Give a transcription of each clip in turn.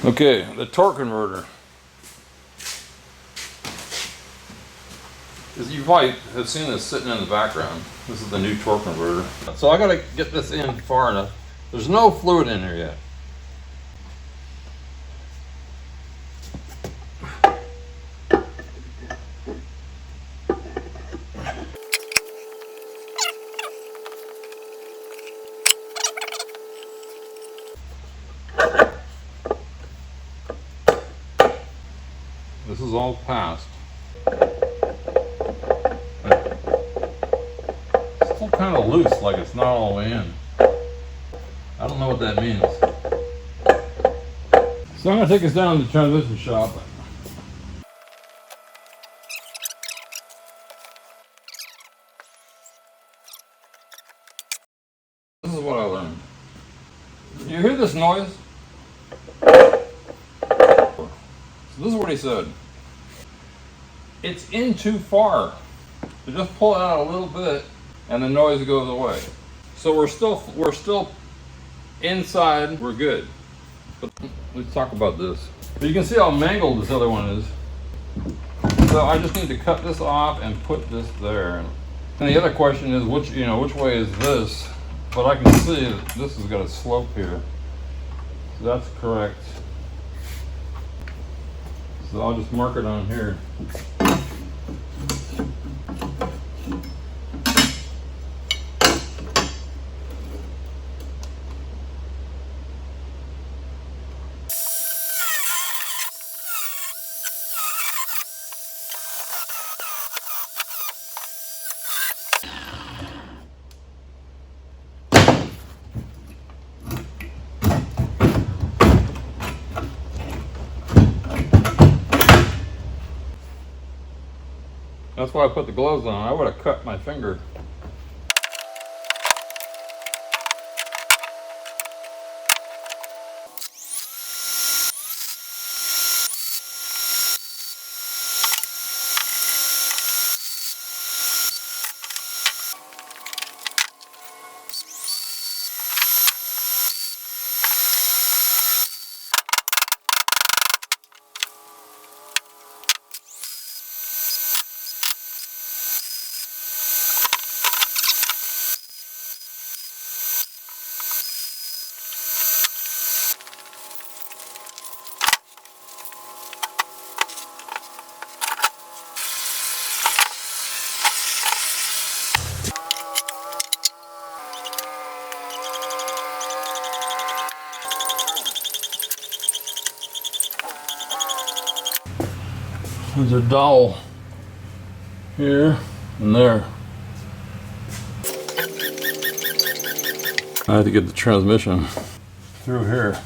Okay, the torque converter. As you might have seen this sitting in the background. This is the new torque converter. So I gotta get this in far enough. There's no fluid in here yet. This is all passed. It's still kind of loose, like it's not all the way in. I don't know what that means. So I'm going to take us down to the transmission shop. This is what I learned. You hear this noise? So this is what he said. It's in too far. So just pull it out a little bit and the noise goes away. So we're still inside, we're good. But let's talk about this. But you can see how mangled this other one is. So I just need to cut this off and put this there. And the other question is which way is this? But I can see that this has got a slope here. So that's correct. So I'll just mark it on here. That's why I put the gloves on. I would have cut my finger. There's a dowel here and there. I had to get the transmission through here.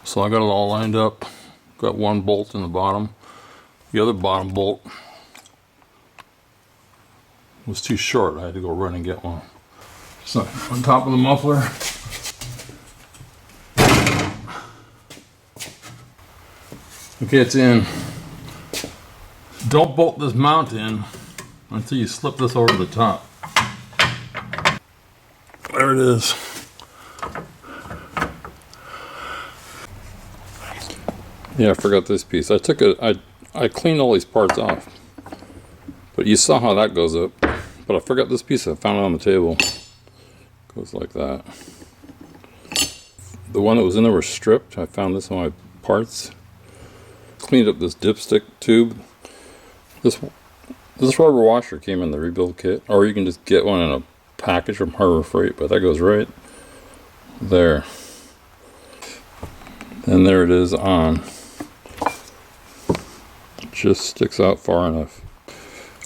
So I got it all lined up. Got one bolt in the bottom. The other bottom bolt was too short. I had to go run and get one. So on top of the muffler. Okay, it's in. Don't bolt this mount in until you slip this over the top. There it is. Yeah, I forgot this piece. I cleaned all these parts off. But you saw how that goes up. But I forgot this piece. I found it on the table. Goes like that. The one that was in there was stripped. I found this on my parts. Cleaned up this dipstick tube. This rubber washer came in the rebuild kit. Or you can just get one in a package from Harbor Freight. But that goes right there. And there it is on. Just sticks out far enough.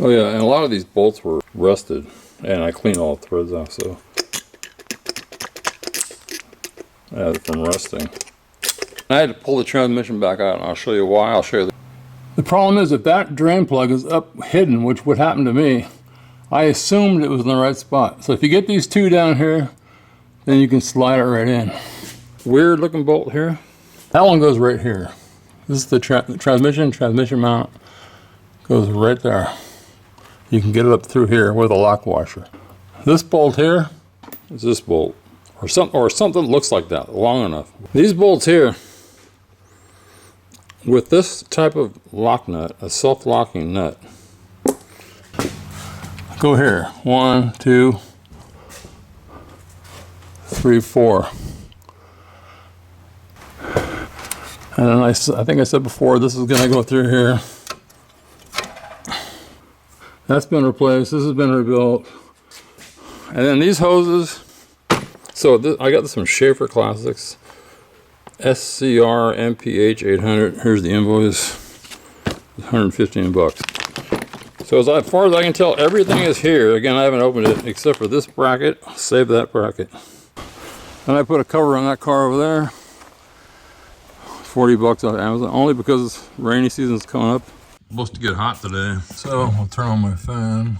Oh yeah, and a lot of these bolts were rusted, and I cleaned all the threads off, so I had it from rusting. I had to pull the transmission back out, and I'll show you why. I'll show you. The problem is if that drain plug is up hidden, which would happen to me, I assumed it was in the right spot. So if you get these two down here, then you can slide it right in. Weird looking bolt here. That one goes right here. This is the transmission mount goes right there. You can get it up through here with a lock washer. This bolt here is this bolt, or something that looks like that, long enough. These bolts here, with this type of lock nut, a self-locking nut, go here. 1, 2, 3, 4. And then I think I said before, this is going to go through here. That's been replaced. This has been rebuilt. And then these hoses. So I got this from Schaefer Classics. SCR MPH 800. Here's the invoice. $115. So as far as I can tell, everything is here. Again, I haven't opened it except for this bracket. Save that bracket. And I put a cover on that car over there. $40 on Amazon, only because rainy season's coming up. Supposed to get hot today. So I'll turn on my fan.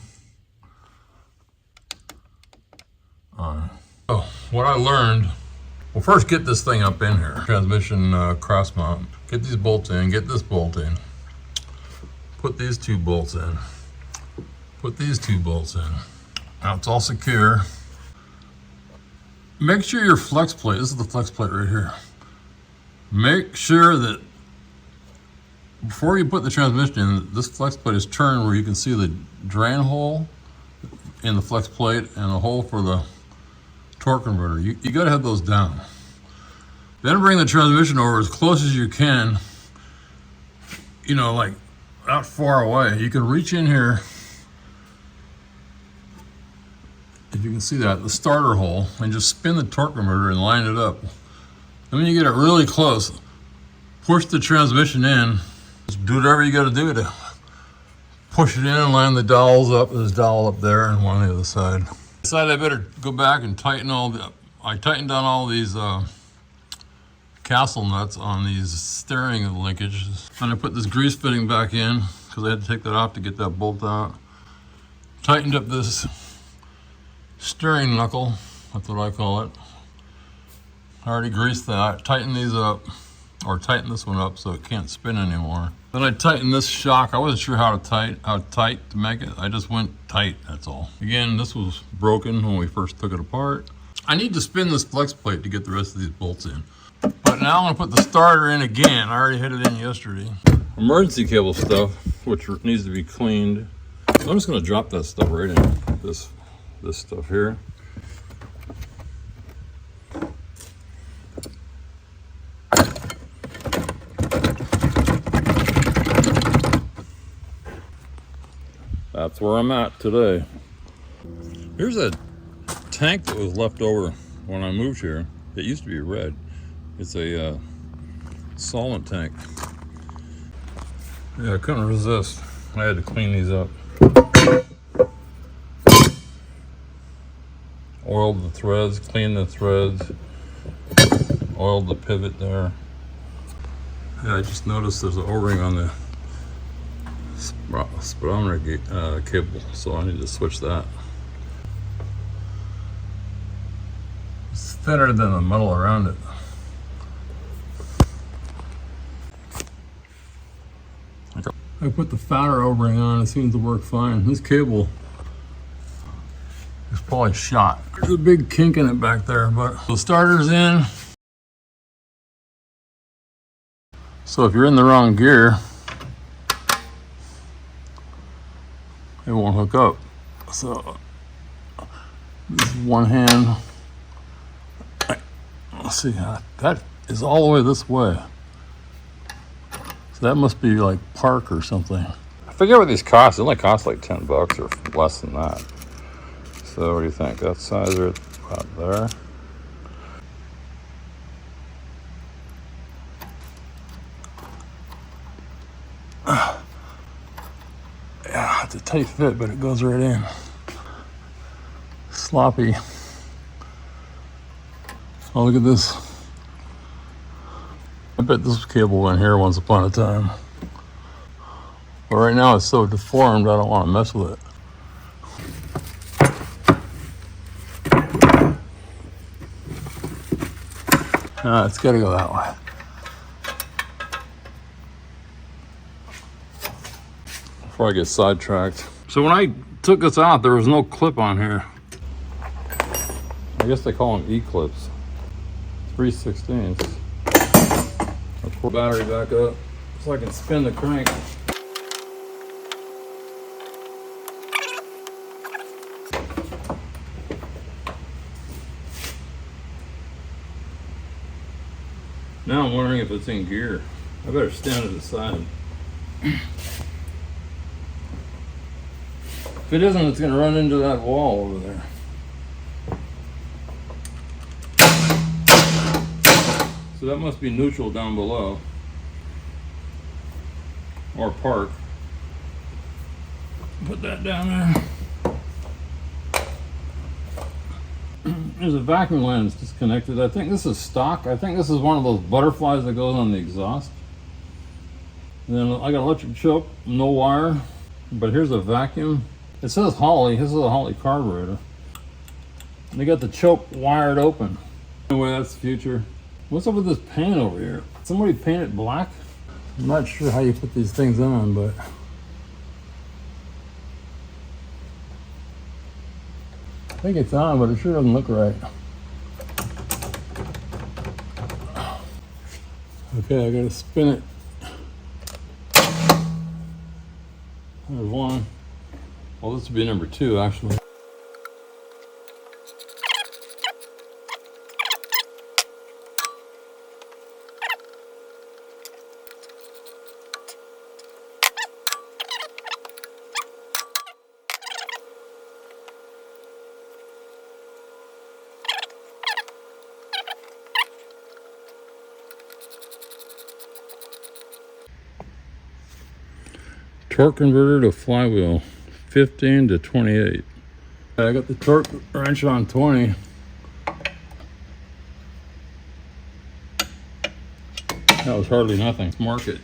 So what I learned, well, first get this thing up in here. Transmission cross mount. Get these bolts in, get this bolt in. Put these 2 bolts in. Put these 2 bolts in. Now it's all secure. Make sure your flex plate, this is the flex plate right here. Make sure that before you put the transmission in, this flex plate is turned where you can see the drain hole in the flex plate and the hole for the torque converter. You got to have those down. Then bring the transmission over as close as you can, you know, like not far away. You can reach in here, if you can see that, the starter hole, and just spin the torque converter and line it up. And when you get it really close, push the transmission in. Just do whatever you got to do to push it in and line the dowels up. There's a dowel up there and one on the other side. I decided I better go back and tighten I tightened down all these castle nuts on these steering linkages. And I put this grease fitting back in because I had to take that off to get that bolt out. Tightened up this steering knuckle, that's what I call it. I already greased that. Tighten these up, or tighten this one up so it can't spin anymore. Then I tightened this shock. I wasn't sure how tight to make it. I just went tight, that's all. Again, this was broken when we first took it apart. I need to spin this flex plate to get the rest of these bolts in. But now I'm gonna put the starter in again. I already hit it in yesterday. Emergency cable stuff, which needs to be cleaned. I'm just gonna drop that stuff right in. This stuff here. That's where I'm at today. Here's a tank that was left over when I moved here. It used to be red. It's a solvent tank. Yeah, I couldn't resist. I had to clean these up. Oiled the threads, cleaned the threads, oiled the pivot there. Yeah, I just noticed there's an O-ring on the speedometer cable, so I need to switch that. It's thinner than the metal around it. I put the fatter O-ring on, it seems to work fine. This cable is probably shot. There's a big kink in it back there, but the starter's in. So if you're in the wrong gear, it won't hook up. So this is one hand. Let's see, that is all the way this way. So that must be like Park or something. I forget what these cost. It only cost like $10 or less than that. So what do you think? That size right about there. Yeah, it's a tight fit, but it goes right in. Sloppy. Oh, look at this. I bet this cable went here once upon a time. But right now it's so deformed, I don't want to mess with it. It's got to go that way. Before I get sidetracked. So when I took this out, there was no clip on here. I guess they call them E-clips. 3/16. I'll pull the battery back up so I can spin the crank. Now I'm wondering if it's in gear. I better stand it aside. If it isn't, it's going to run into that wall over there. So that must be neutral down below. Or park. Put that down there. There's a vacuum lens disconnected. I think this is stock. I think this is one of those butterflies that goes on the exhaust. And then I got electric choke, no wire. But here's a vacuum. It says Holley. This is a Holley carburetor. They got the choke wired open. Anyway, that's the future. What's up with this paint over here? Somebody paint it black? I'm not sure how you put these things on, but I think it's on, but it sure doesn't look right. Okay, I gotta spin it. There's one. Well, this would be number 2, actually. Torque converter to flywheel, 15 to 28. I got the torque wrench on 20. That was hardly nothing. Mark it.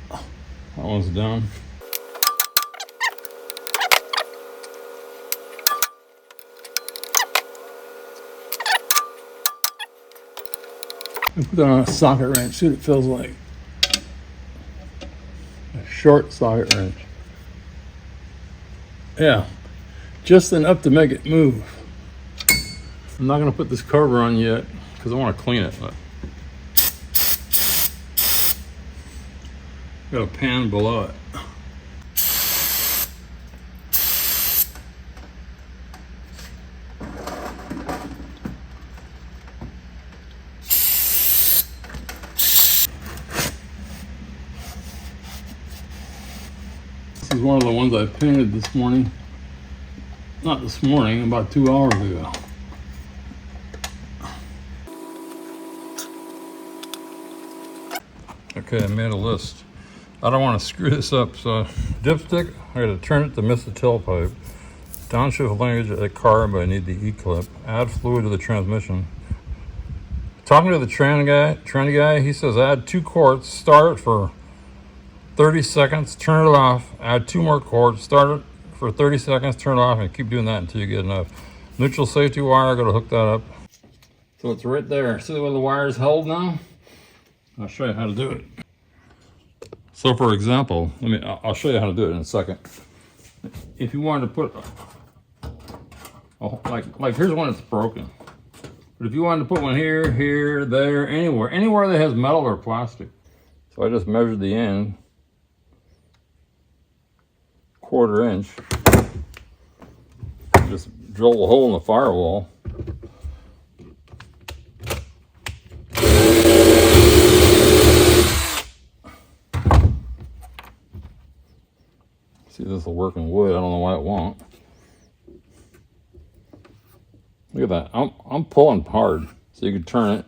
That one's done. I put that on a socket wrench, see what it feels like. A short socket wrench. Yeah, just enough to make it move. I'm not gonna put this cover on yet because I want to clean it. But got a pan below it. This is one of the ones I painted this morning. Not this morning, about 2 hours ago. Okay, I made a list. I don't want to screw this up, so dipstick, I gotta turn it to miss the tailpipe. Downshift linkage at the carb, I need the E-clip. Add fluid to the transmission. Talking to the tranny guy, he says add 2 quarts, start it for 30 seconds, turn it off, add 2 more quarts, start it for 30 seconds, turn it off, and keep doing that until you get enough. Neutral safety wire, I gotta hook that up. So it's right there. See where the wire's held now? I'll show you how to do it. So for example, I'll show you how to do it in a second. If you wanted to put, like here's one that's broken. But if you wanted to put one here, here, there, anywhere that has metal or plastic. So I just measured the end, 1/4 inch. Just drill a hole in the firewall. See, this will work in wood. I don't know why it won't. Look at that. I'm pulling hard, so you can turn it.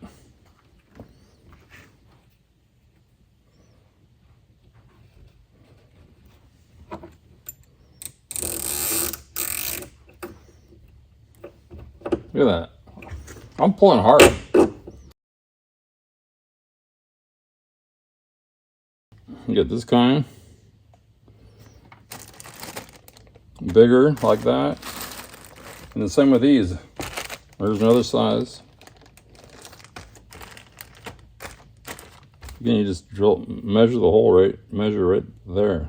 Look at that. I'm pulling hard. You get this kind. Bigger, like that. And the same with these. There's another size. Again, you just measure the hole measure right there.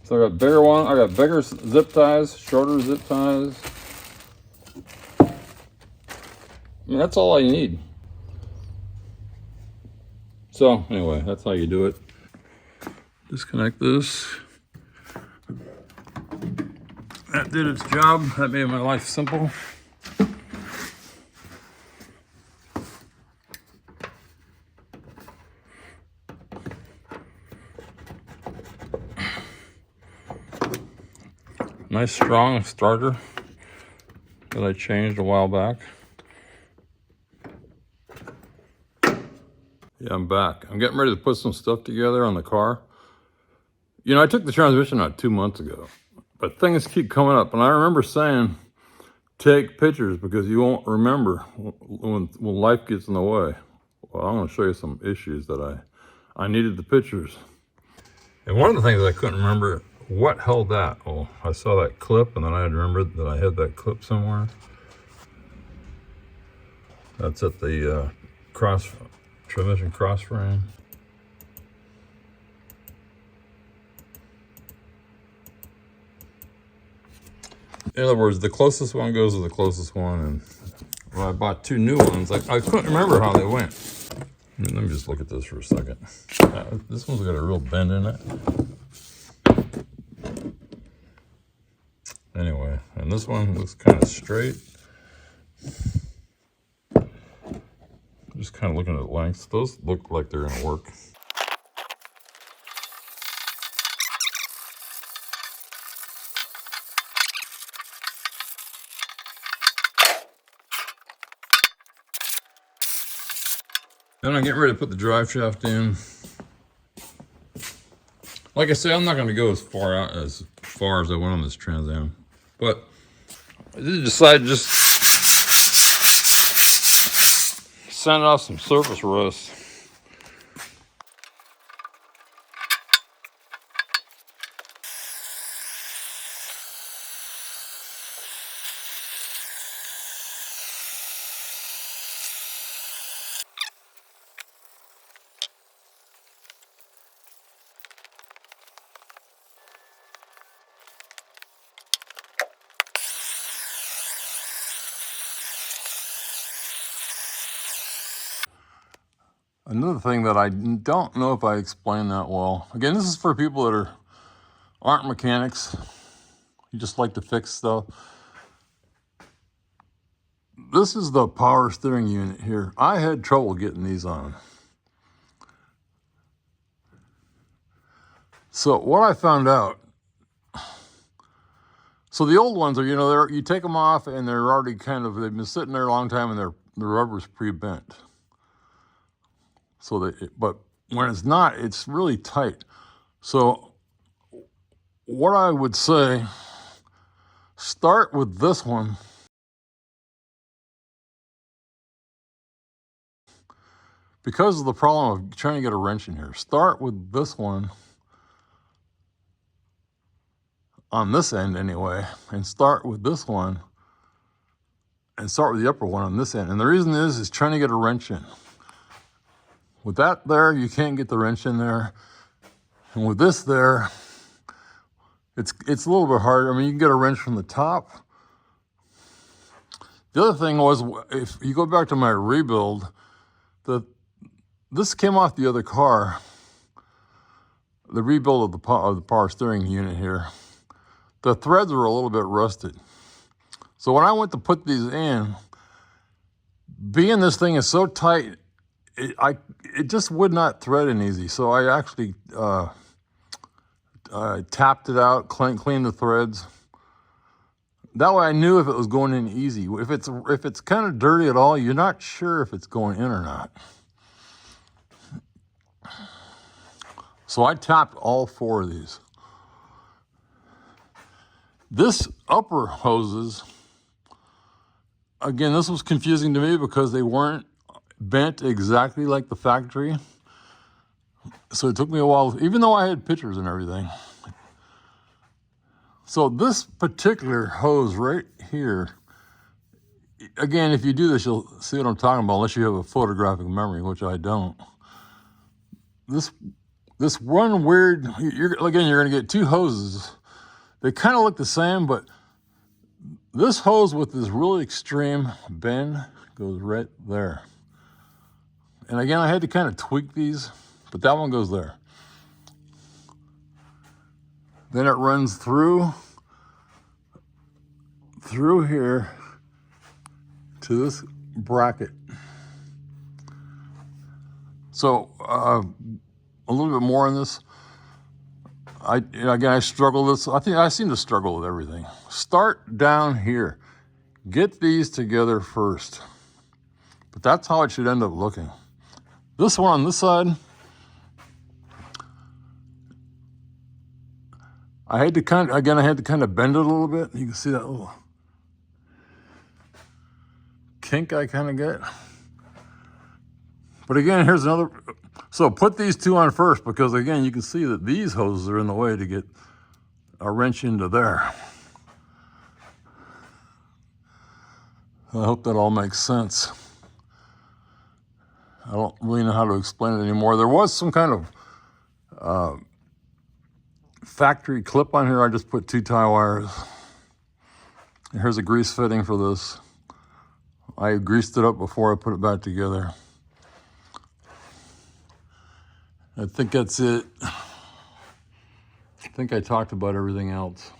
So I got bigger one. I got bigger zip ties, shorter zip ties. I mean, that's all I need. So anyway, that's how you do it. Disconnect this. That did its job. That made my life simple. Nice strong starter that I changed a while back. Yeah, I'm back. I'm getting ready to put some stuff together on the car. You know, I took the transmission out 2 months ago, but things keep coming up. And I remember saying, take pictures because you won't remember when life gets in the way. Well, I'm going to show you some issues that I needed the pictures. And one of the things I couldn't remember, what held that? Well, I saw that clip and then I had remembered that I had that clip somewhere. That's at the transmission cross frame. In other words, the closest one goes to the closest one, and well, I bought 2 new ones. I couldn't remember how they went. Let me just look at this for a second. This one's got a real bend in it. Anyway, and this one looks kind of straight. Just kind of looking at lengths. Those look like they're gonna work. Then I'm getting ready to put the drive shaft in. Like I say, I'm not going to go as far as I went on this Trans Am, but I did decide to just send off some surface rust. Another thing that I don't know if I explained that well. Again, this is for people that aren't mechanics. You just like to fix stuff. This is the power steering unit here. I had trouble getting these on. So what I found out, so the old ones are, you know, you take them off and they're already they've been sitting there a long time and the rubber's pre-bent. So but when it's not, it's really tight. So what I would say, start with this one. Because of the problem of trying to get a wrench in here, start with this one on this end anyway, and start with this one and start with the upper one on this end. And the reason is trying to get a wrench in. With that there, you can't get the wrench in there. And with this there, it's a little bit harder. I mean, you can get a wrench from the top. The other thing was, if you go back to my rebuild, this came off the other car, the rebuild of the power steering unit here. The threads were a little bit rusted. So when I went to put these in, being this thing is so tight, it just would not thread in easy. So I actually tapped it out, cleaned the threads. That way I knew if it was going in easy. If it's kind of dirty at all, you're not sure if it's going in or not. So I tapped all 4 of these. This upper hoses, again, this was confusing to me because they weren't bent exactly like the factory. So it took me a while, even though I had pictures and everything. So this particular hose right here, again, if you do this, you'll see what I'm talking about, unless you have a photographic memory, which I don't. This one weird, you're gonna get two hoses. They kind of look the same, but this hose with this really extreme bend goes right there. And again, I had to kind of tweak these, but that one goes there. Then it runs through here to this bracket. So a little bit more on this. I struggle with this. I seem to struggle with everything. Start down here. Get these together first. But that's how it should end up looking. This one on this side, I had to kind of bend it a little bit. You can see that little kink I kind of get. But again, here's another. So put these two on first, because again, you can see that these hoses are in the way to get a wrench into there. I hope that all makes sense. I don't really know how to explain it anymore. There was some kind of factory clip on here. I just put 2 tie wires. And here's a grease fitting for this. I greased it up before I put it back together. I think that's it. I think I talked about everything else.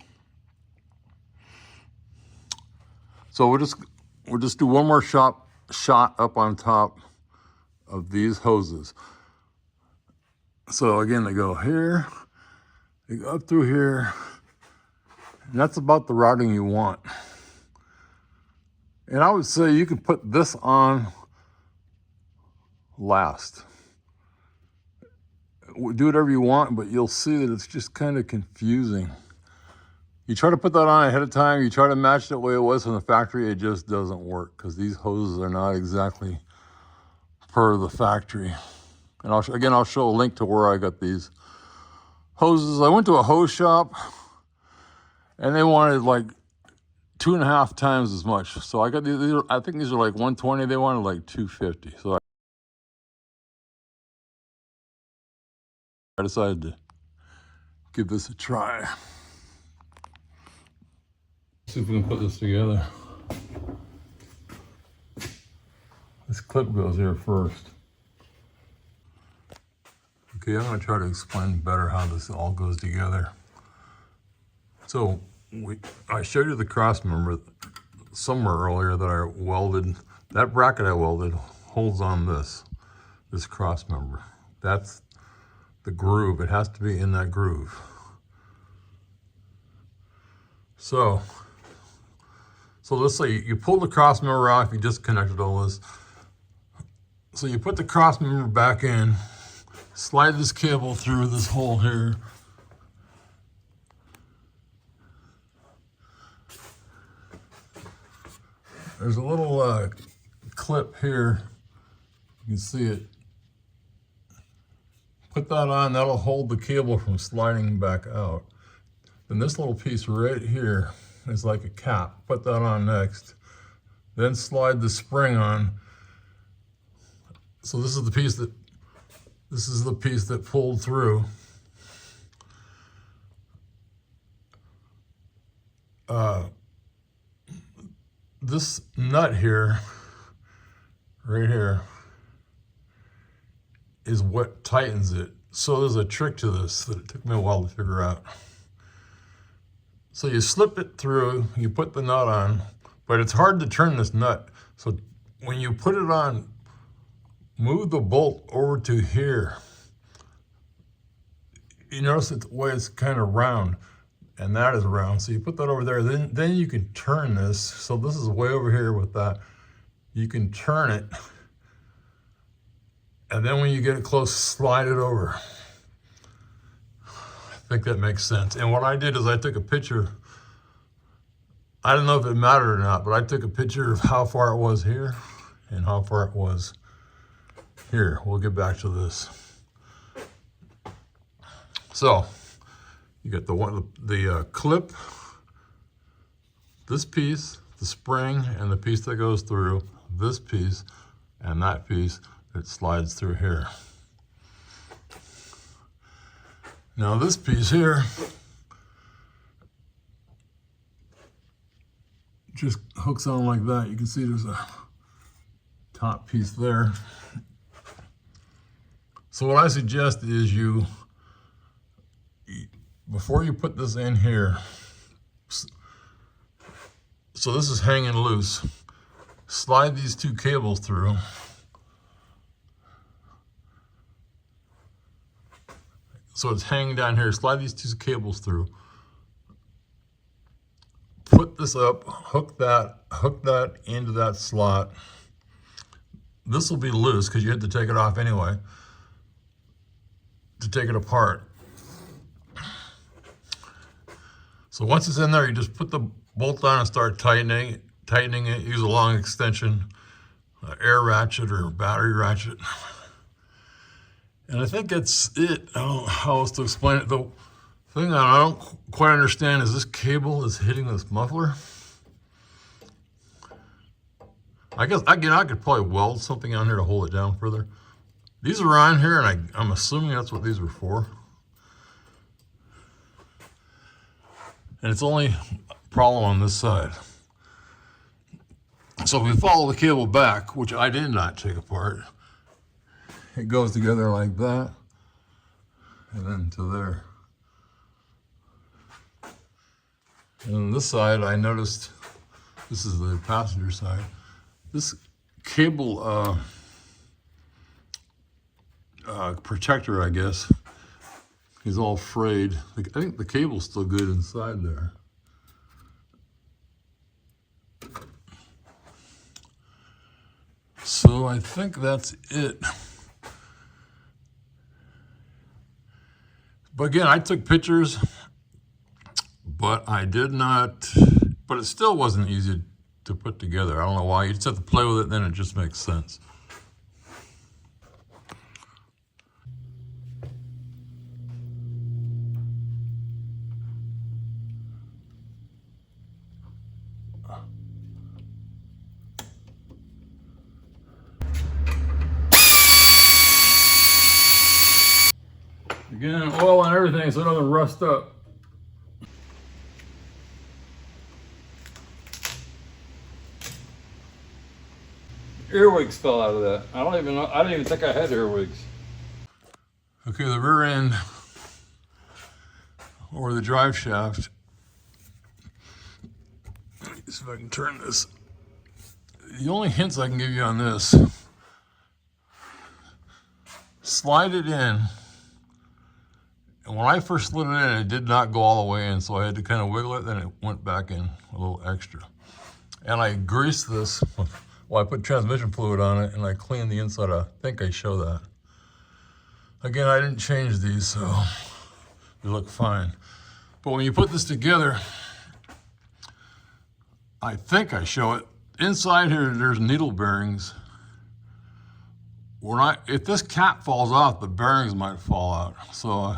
So we'll just do one more shot up on top of these hoses. So again, they go here, they go up through here, and that's about the routing you want. And I would say you can put this on last. Do whatever you want, but you'll see that it's just kind of confusing. You try to put that on ahead of time, you try to match it the way it was from the factory, it just doesn't work, because these hoses are not exactly per the factory. And I'll show a link to where I got these hoses. I went to a hose shop and they wanted like 2.5 times as much. So I got these, I think these are like 120, they wanted like 250. So I decided to give this a try. See if we can put this together. This clip goes here first. Okay, I'm going to try to explain better how this all goes together. So I showed you the cross member somewhere earlier that I welded. That bracket I welded holds on this cross member. That's the groove. It has to be in that groove. So let's say you pull the cross member out if you just connected all this. So you put the cross member back in, slide this cable through this hole here. There's a little clip here. You can see it. Put that on, that'll hold the cable from sliding back out. Then this little piece right here is like a cap. Put that on next. Then slide the spring on. So this is the piece that pulled through. This nut here, right here, is what tightens it. So there's a trick to this that it took me a while to figure out. So you slip it through, you put the nut on, but it's hard to turn this nut. So when you put it on, move the bolt over to here. You notice the way it's kind of round, and that is round. So you put that over there, then you can turn this. So this is way over here with that. You can turn it, and then when you get it close, slide it over. I think that makes sense. And what I did is I took a picture. I don't know if it mattered or not, but I took a picture of how far it was here and how far it was here. We'll get back to this. So you got the clip this piece, the spring, and the piece that goes through, this piece, and that piece that slides through here. Now this piece here just hooks on like that. You can see there's a top piece there. So what I suggest is you, before you put this in here, so this is hanging loose, slide these two cables through. So it's hanging down here, slide these two cables through. Put this up, hook that into that slot. This will be loose because you had to take it off anyway, to take it apart. So once it's in there, you just put the bolt on and start tightening it. Use a long extension, air ratchet or battery ratchet. And I think that's it. I don't know how else to explain it. The thing that I don't quite understand is this cable is hitting this muffler. I guess, again, I could probably weld something on here to hold it down further. These are on here, and I'm assuming that's what these were for. And it's only a problem on this side. So if we follow the cable back, which I did not take apart, it goes together like that, and then to there. And on this side, I noticed, this is the passenger side, this cable protector, I guess, is all frayed. I think the cable's still good inside there. So I think that's it. But again, I took pictures, but I did not, but it still wasn't easy to put together. I don't know why. You just have to play with it, then it just makes sense. Again, oil on everything so it doesn't rust up. Earwigs fell out of that. I don't even know. I didn't even think I had earwigs. Okay, the rear end or the drive shaft. Let me see if I can turn this. The only hints I can give you on this, slide it in. And when I first slid it in, it did not go all the way in, so I had to kind of wiggle it, then it went back in a little extra. And I greased this, well, I put transmission fluid on it, and I cleaned the inside. I think I show that. Again, I didn't change these, so they look fine. But when you put this together, I think I show it. Inside here, there's needle bearings. If this cap falls off, the bearings might fall out. So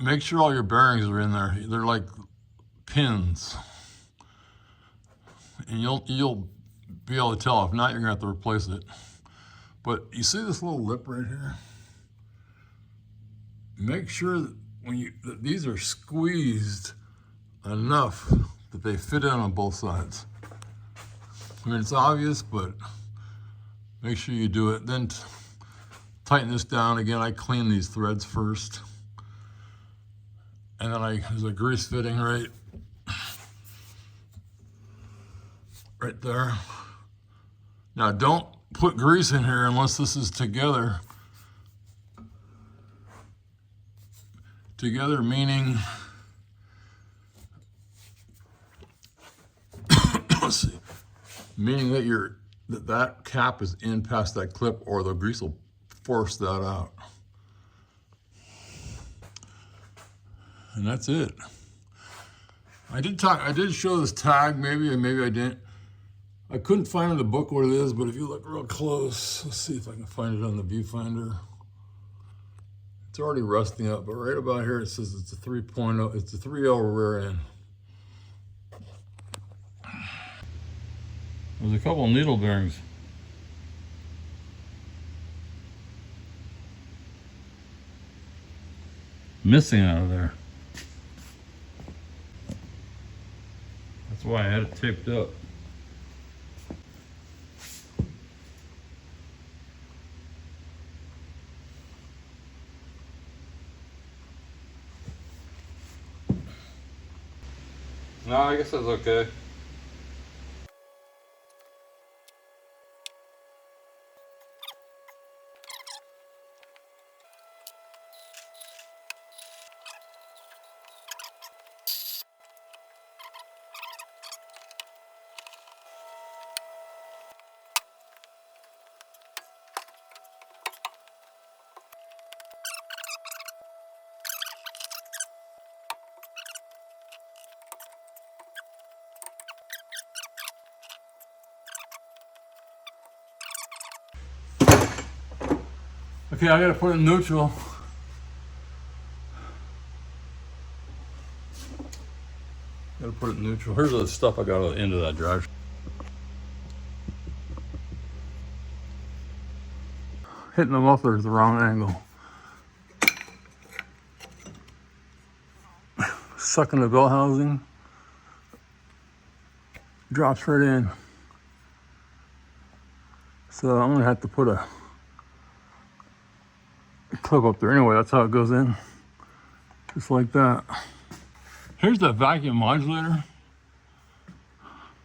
make sure all your bearings are in there. They're like pins. And you'll be able to tell. If not, you're gonna have to replace it. But you see this little lip right here? Make sure that these are squeezed enough that they fit in on both sides. I mean, it's obvious, but make sure you do it. Then tighten this down. Again, I clean these threads first. And then there's a grease fitting right there. Now don't put grease in here unless this is together. Together meaning, let's see, meaning that that cap is in past that clip, or the grease will force that out. And that's it. I did show this tag, maybe I didn't. I couldn't find in the book what it is, but if you look real close, let's see if I can find it on the viewfinder. It's already rusting up, but right about here it says it's a 3.0, it's a 3L rear end. There's a couple of needle bearings. Missing out of there. That's why I had it taped up. No, I guess that's okay. Okay, I gotta put it in neutral. Gotta put it in neutral. Here's the stuff I got at the end of that drive. Hitting the muffler is the wrong angle. Sucking the bell housing. Drops right in. So I'm gonna have to put a clip up there. Anyway, that's how it goes in. Just like that. Here's the vacuum modulator.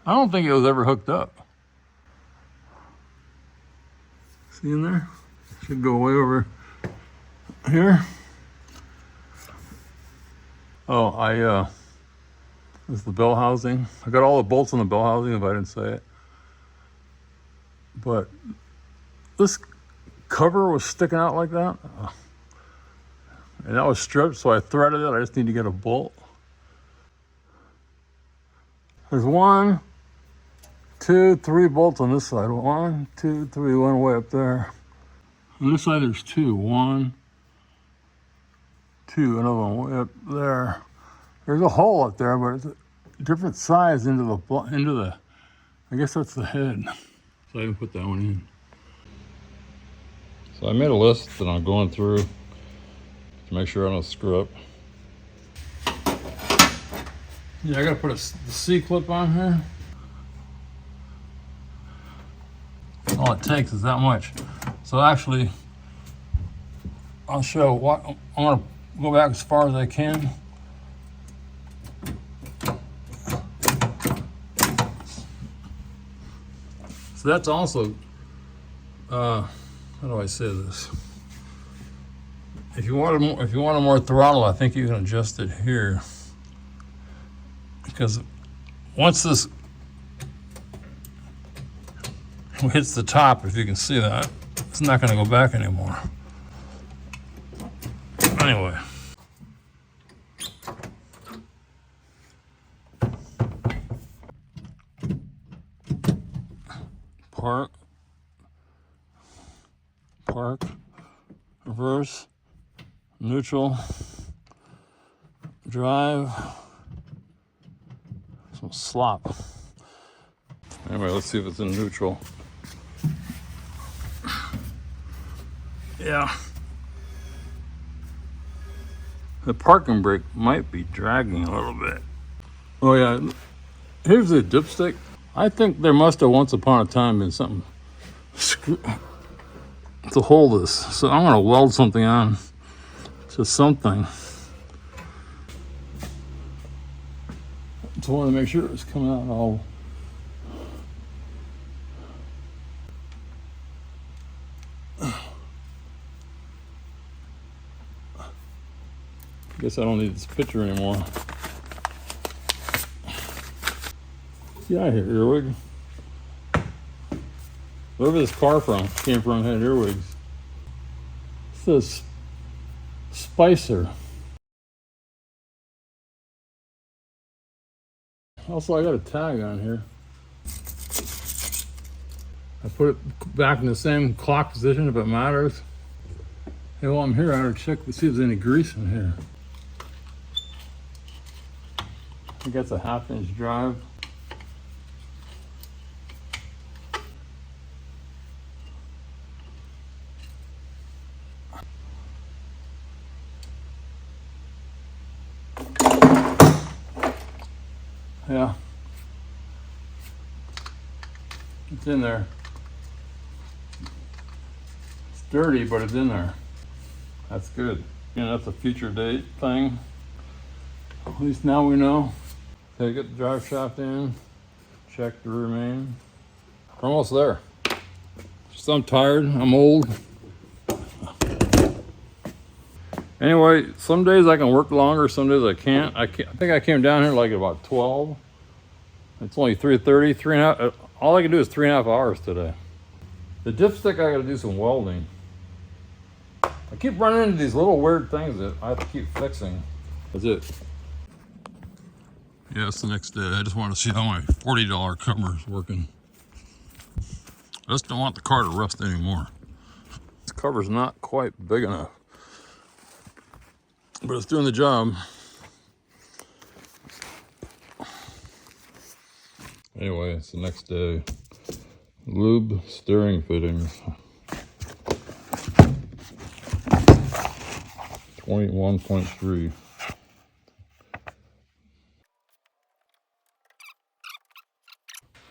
I don't think it was ever hooked up. See in there? Should go way over here. Oh, this is the bell housing. I got all the bolts on the bell housing if I didn't say it. But this cover was sticking out like that. And that was stripped, so I threaded it. I just need to get a bolt. There's 1, 2, 3 bolts on this side. 1, 2, 3, one way up there. On this side there's 2. 1, 2, another one way up there. There's a hole up there, but it's a different size into the, I guess that's the head. So I didn't put that one in. So I made a list that I'm going through to make sure I don't screw up. Yeah, I gotta put the C-clip on here. All it takes is that much. So actually, I'll show what, I'm gonna go back as far as I can. So that's also, how do I say this? If you want more throttle, I think you can adjust it here. Because once this hits the top, if you can see that, it's not going to go back anymore. Anyway. Park, reverse, neutral, drive, some slop. Anyway, let's see if it's in neutral. Yeah. The parking brake might be dragging a little bit. Oh yeah, here's the dipstick. I think there must have once upon a time been something to hold this. So I'm gonna weld something on to something. Just wanted to make sure it was coming out all. Guess I don't need this picture anymore. Yeah, I hear earwig. Wherever this car came from had earwigs. It says Spicer. Also, I got a tag on here. I put it back in the same clock position if it matters. Hey, while I'm here, I ought to check to see if there's any grease in here. I think that's a 1/2 inch drive. Yeah. It's in there. It's dirty, but it's in there. That's good. You know, that's a future date thing. At least now we know. Okay, get the drive shaft in. Check the rear main. We're almost there. Just I'm tired. I'm old. Anyway, some days I can work longer. Some days I can't. I think I came down here like about 12. It's only 3:30. 3.5. All I can do is 3.5 hours today. The dipstick, I got to do some welding. I keep running into these little weird things that I have to keep fixing. That's it. Yeah, it's the next day. I just want to see how my $40 cover is working. I just don't want the car to rust anymore. This cover's not quite big enough, but it's doing the job. Anyway, it's the next day. Lube steering fittings. 21.3.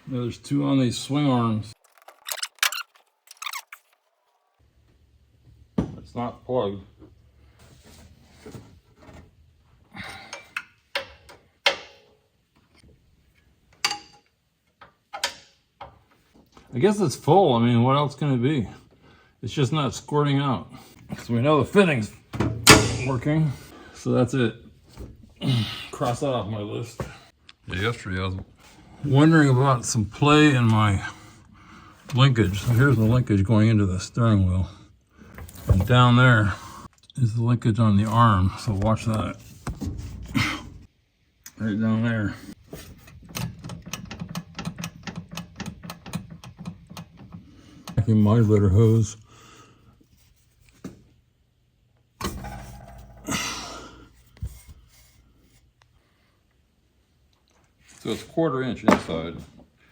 There's 2 on these swing arms. It's not plugged. I guess it's full. I mean, what else can it be? It's just not squirting out. So we know the fitting's working. So that's it. Cross that off my list. Yeah, yesterday I was wondering about some play in my linkage. So here's the linkage going into the steering wheel. And down there is the linkage on the arm. So watch that. Right down there. My letter hose. So it's 1/4 inch inside.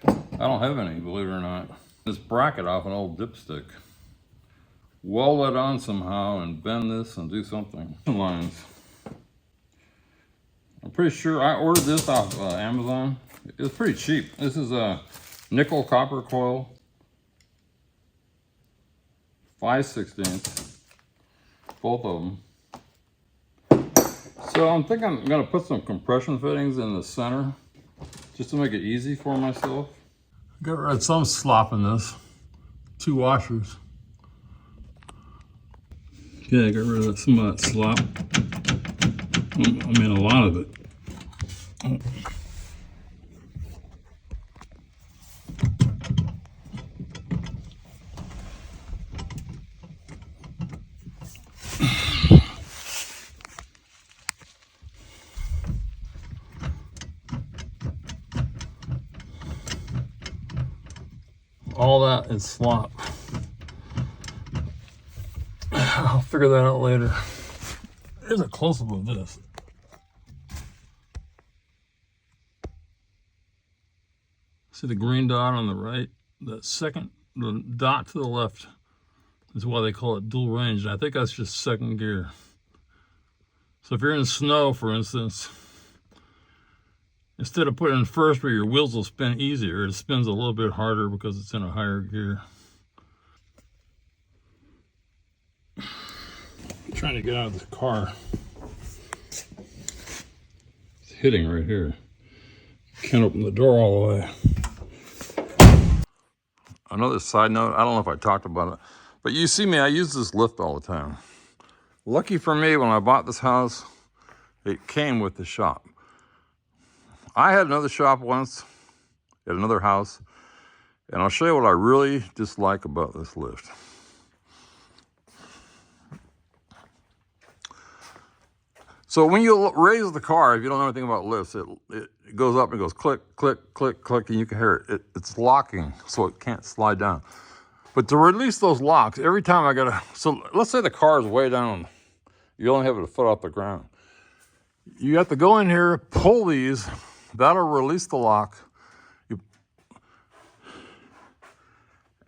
I don't have any, believe it or not. This bracket off an old dipstick. Weld it on somehow and bend this and do something. Lines. I'm pretty sure I ordered this off Amazon. It was pretty cheap. This is a nickel copper coil. 5/16, both of them. So I'm thinking I'm gonna put some compression fittings in the center just to make it easy for myself. Got rid of some slop in this. 2 washers. Yeah, I got rid of some of that slop. I mean, a lot of it. All that is slop. I'll figure that out later. Here's a close-up of this. See the green dot on the right? The dot to the left is why they call it dual range. And I think that's just 2nd gear. So if you're in snow, for instance, instead of putting in first where your wheels will spin easier, it spins a little bit harder because it's in a higher gear. I'm trying to get out of the car. It's hitting right here. Can't open the door all the way. Another side note, I don't know if I talked about it, but you see me, I use this lift all the time. Lucky for me, when I bought this house, it came with the shop. I had another shop once at another house, and I'll show you what I really dislike about this lift. So when you raise the car, if you don't know anything about lifts, it goes up and goes click, click, click, click, and you can hear it. It's locking, so it can't slide down. But to release those locks, every time I gotta, so let's say the car is way down, you only have it a foot off the ground. You have to go in here, pull these, that'll release the lock.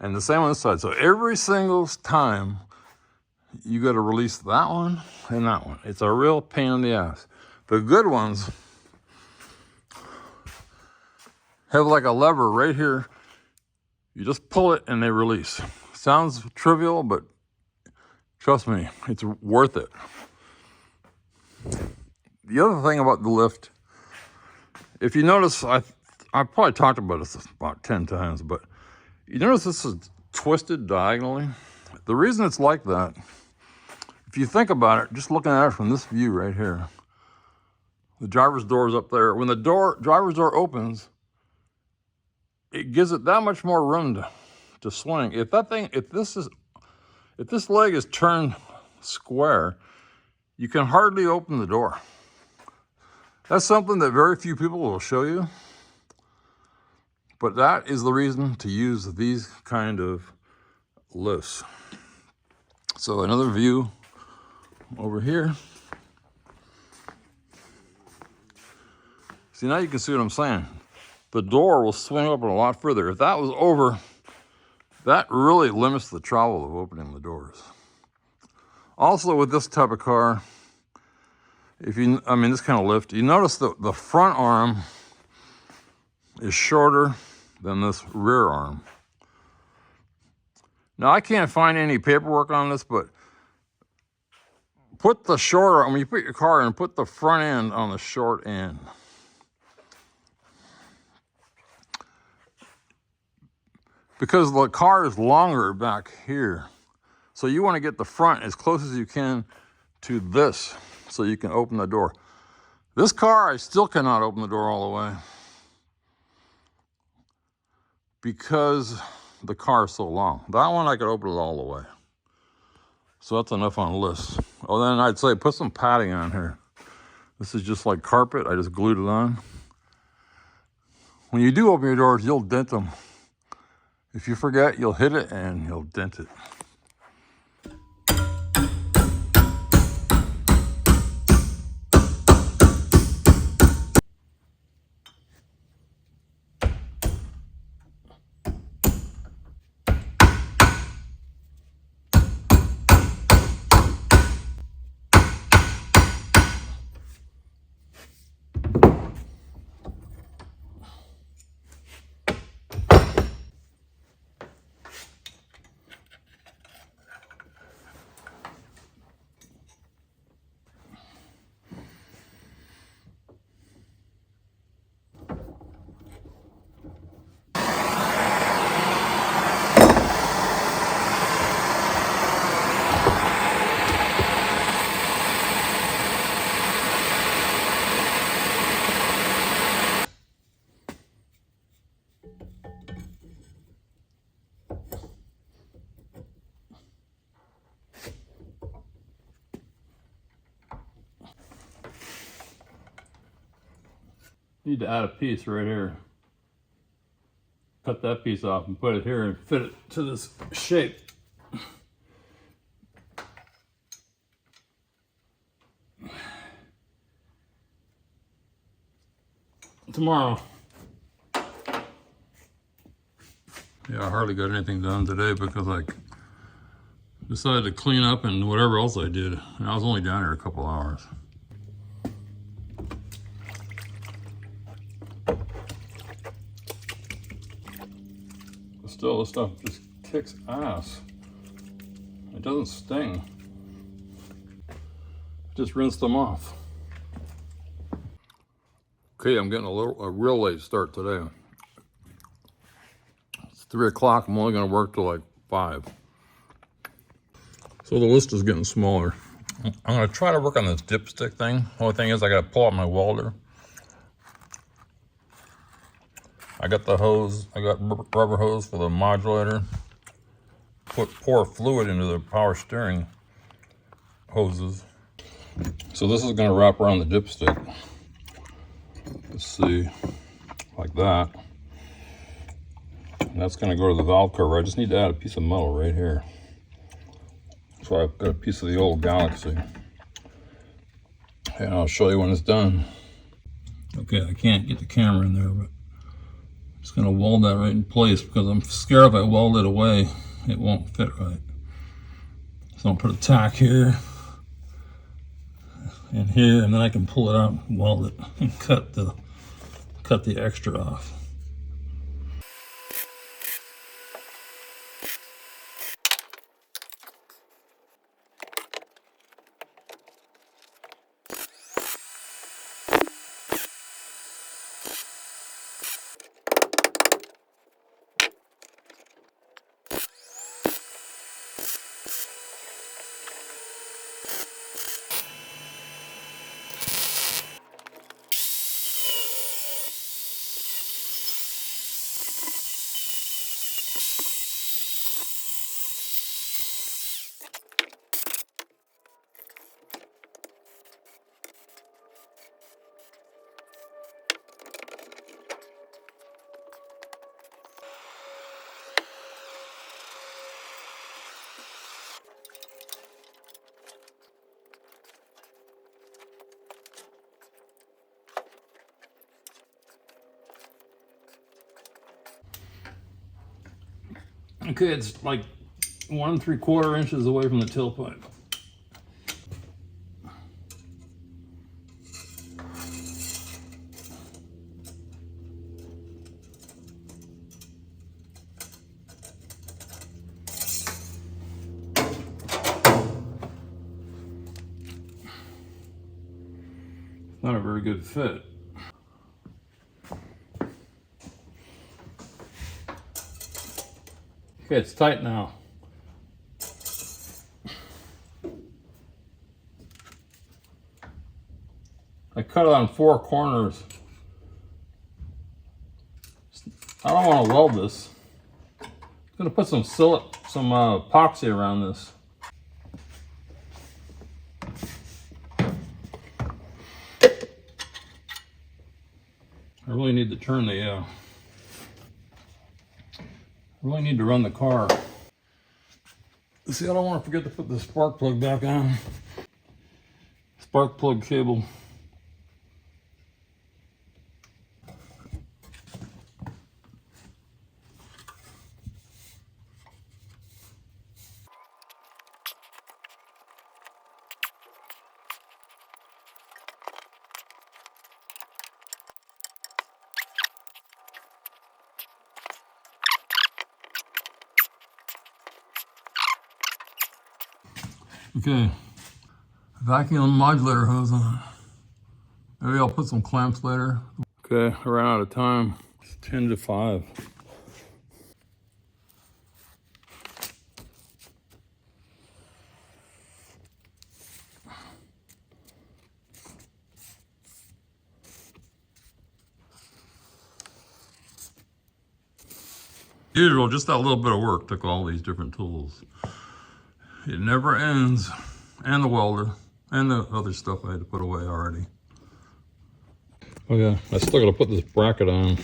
And the same on this side. So every single time, you got to release that one and that one. It's a real pain in the ass. The good ones, have like a lever right here. You just pull it and they release. Sounds trivial, but trust me, it's worth it. The other thing about the lift, if you notice, I probably talked about this about 10 times, but you notice this is twisted diagonally. The reason it's like that, if you think about it, just looking at it from this view right here, the driver's door is up there. When the driver's door opens, it gives it that much more room to swing. If this leg is turned square, you can hardly open the door. That's something that very few people will show you. But that is the reason to use these kind of lifts. So another view over here. See, now you can see what I'm saying. The door will swing open a lot further. If that was over, that really limits the travel of opening the doors. Also with this type of car, this kind of lift, you notice that the front arm is shorter than this rear arm. Now I can't find any paperwork on this, but put the shorter, when you put your car in, put the front end on the short end. Because the car is longer back here. So you want to get the front as close as you can to this so you can open the door. This car, I still cannot open the door all the way because the car is so long. That one I could open it all the way. So that's enough on lifts. Oh, then I'd say put some padding on here. This is just like carpet. I just glued it on. When you do open your doors, you'll dent them. If you forget, you'll hit it and you'll dent it. Need to add a piece right here. Cut that piece off and put it here and fit it to this shape. Tomorrow. Yeah, I hardly got anything done today because I decided to clean up and whatever else I did. And I was only down here a couple hours. Still, this stuff just kicks ass. It doesn't sting. Just rinse them off. Okay, I'm getting a real late start today. It's 3 o'clock. I'm only going to work till like 5. So the list is getting smaller. I'm going to try to work on this dipstick thing. Only thing is I got to pull out my welder. I got the hose, I got rubber hose for the modulator. Pour fluid into the power steering hoses. So this is going to wrap around the dipstick. Let's see, like that. And that's going to go to the valve cover. I just need to add a piece of metal right here. So I've got a piece of the old Galaxie. And I'll show you when it's done. Okay, I can't get the camera in there, but just going to weld that right in place because I'm scared if I weld it away, it won't fit right. So I'll put a tack here and here, and then I can pull it out, weld it, and cut the extra off. Okay, it's like 1 3/4 inches away from the tailpipe. Not a very good fit. Okay, it's tight now. I cut it on 4 corners. I don't want to weld this. I'm gonna put some epoxy around this. I really need to turn the. I really need to run the car. See, I don't want to forget to put the spark plug back on. Spark plug cable. Okay, vacuum modulator hose on. Maybe I'll put some clamps later. Okay, I ran out of time. It's 10 to 5. Usual, just that little bit of work took all these different tools. It never ends. And the welder, and the other stuff I had to put away already. Oh yeah, I still gotta put this bracket on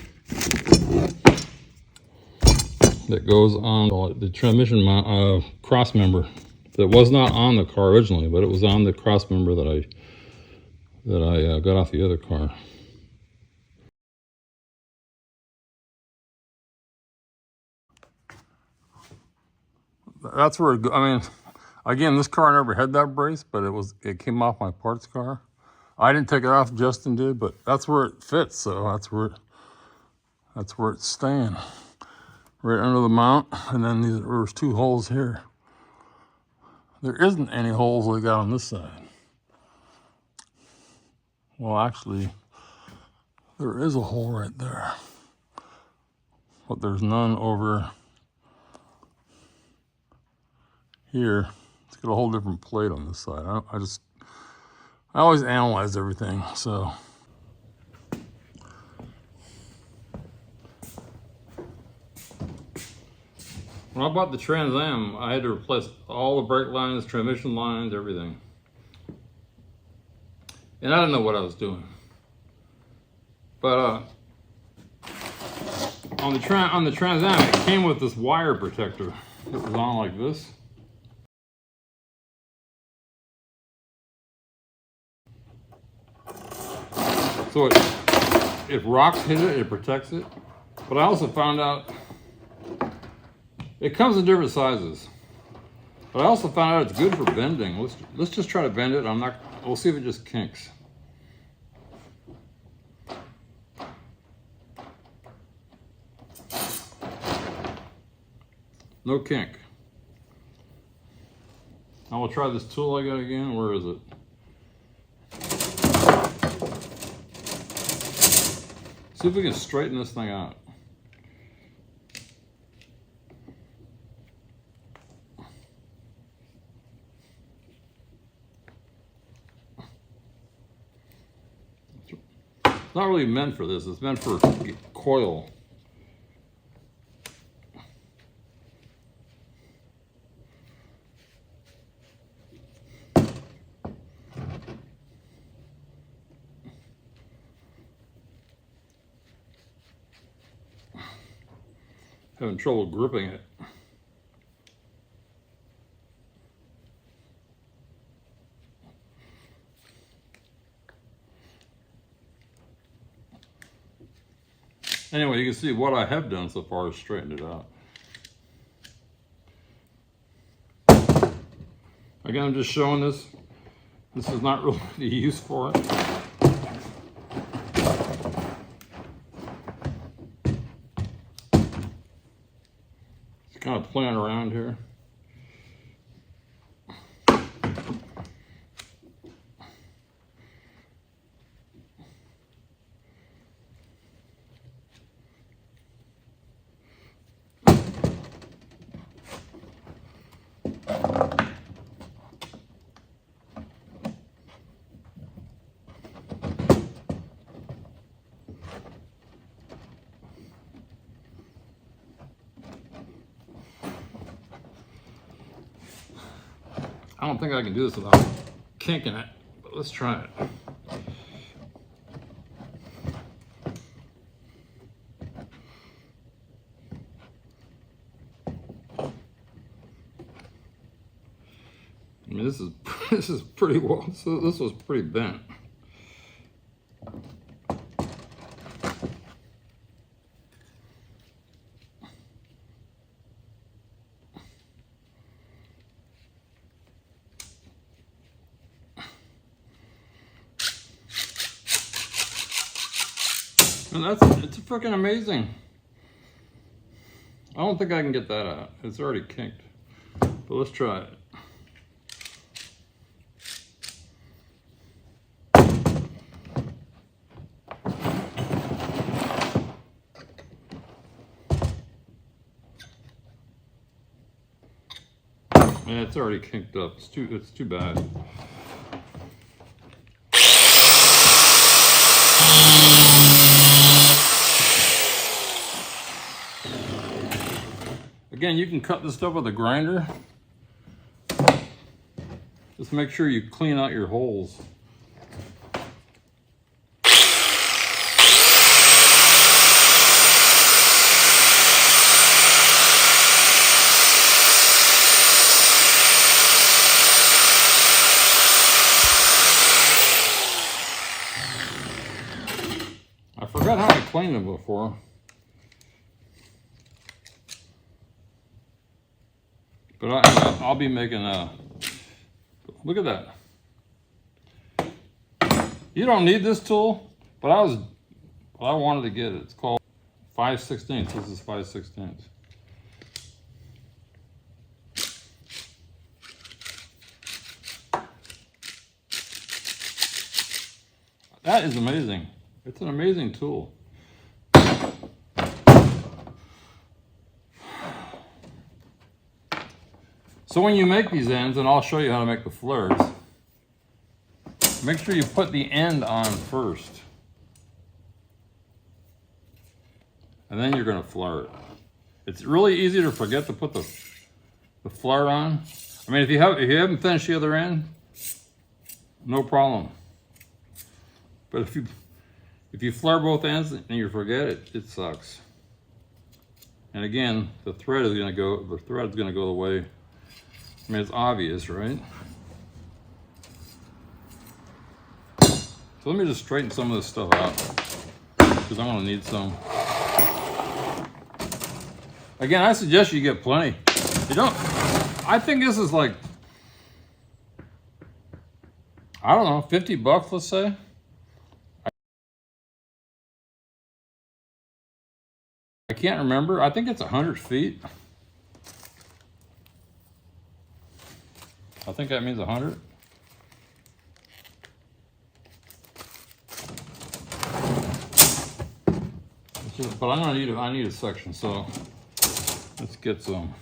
that goes on the transmission cross member that was not on the car originally, but it was on the cross member that I got off the other car. That's where I mean, again, this car never had that brace, but it came off my parts car. I didn't take it off, Justin did, but that's where it fits, so that's where it's staying. Right under the mount, and then there's 2 holes here. There isn't any holes like got on this side. Well, actually, there is a hole right there, but there's none over here. It's got a whole different plate on this side. I always analyze everything, so. When I bought the Trans Am, I had to replace all the brake lines, transmission lines, everything. And I didn't know what I was doing. But on the Trans Am, it came with this wire protector. It was on like this. So if rocks hit it, it protects it. But I also found out it comes in different sizes. But I also found out it's good for bending. Let's just try to bend it. We'll see if it just kinks. No kink. Now we'll try this tool I got again. Where is it? See if we can straighten this thing out. It's not really meant for this. It's meant for coil. Having trouble gripping it. Anyway, you can see what I have done so far is straightened it out. Again, I'm just showing this. This is not really the use for it. Just kind of playing around here. I don't think I can do this without kinking it, but let's try it. I mean, this is pretty well. So this was pretty bent. And it's freaking amazing. I don't think I can get that out. It's already kinked. But let's try it. Yeah, it's already kinked up. It's too bad. Again, you can cut this stuff with a grinder. Just make sure you clean out your holes. I forgot how I cleaned them before. But I'll be making a, look at that. You don't need this tool, but I wanted to get it. It's called 5/16. This is 5/16. That is amazing. It's an amazing tool. So when you make these ends, and I'll show you how to make the flares, make sure you put the end on first. And then you're gonna flare it. It's really easy to forget to put the flare on. I mean, if you haven't finished the other end, no problem. But if you flare both ends and you forget it, it sucks. And again, the thread is gonna go the way. I mean, it's obvious, right? So let me just straighten some of this stuff out, because I'm gonna need some. Again, I suggest you get plenty. You don't, I think this is like, I don't know, 50 bucks, let's say. I can't remember. I think it's 100 feet. I think that means 100. But I need a section, so let's get some.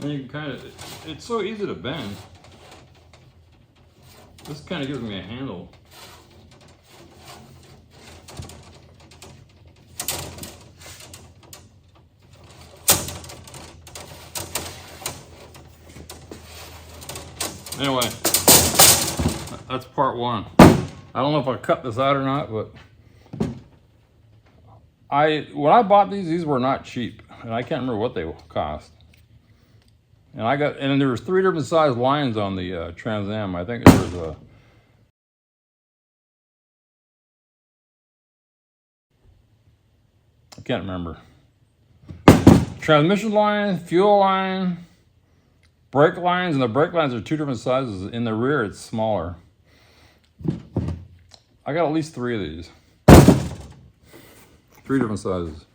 And you can it's so easy to bend. This kind of gives me a handle. Anyway, that's part one. I don't know if I cut this out or not, but when I bought these were not cheap, and I can't remember what they cost. And there was 3 different size lines on the Trans Am. I think there was a I can't remember. Transmission line, fuel line, brake lines, and the brake lines are 2 different sizes. In the rear, it's smaller. I got at least 3 of these. 3 different sizes.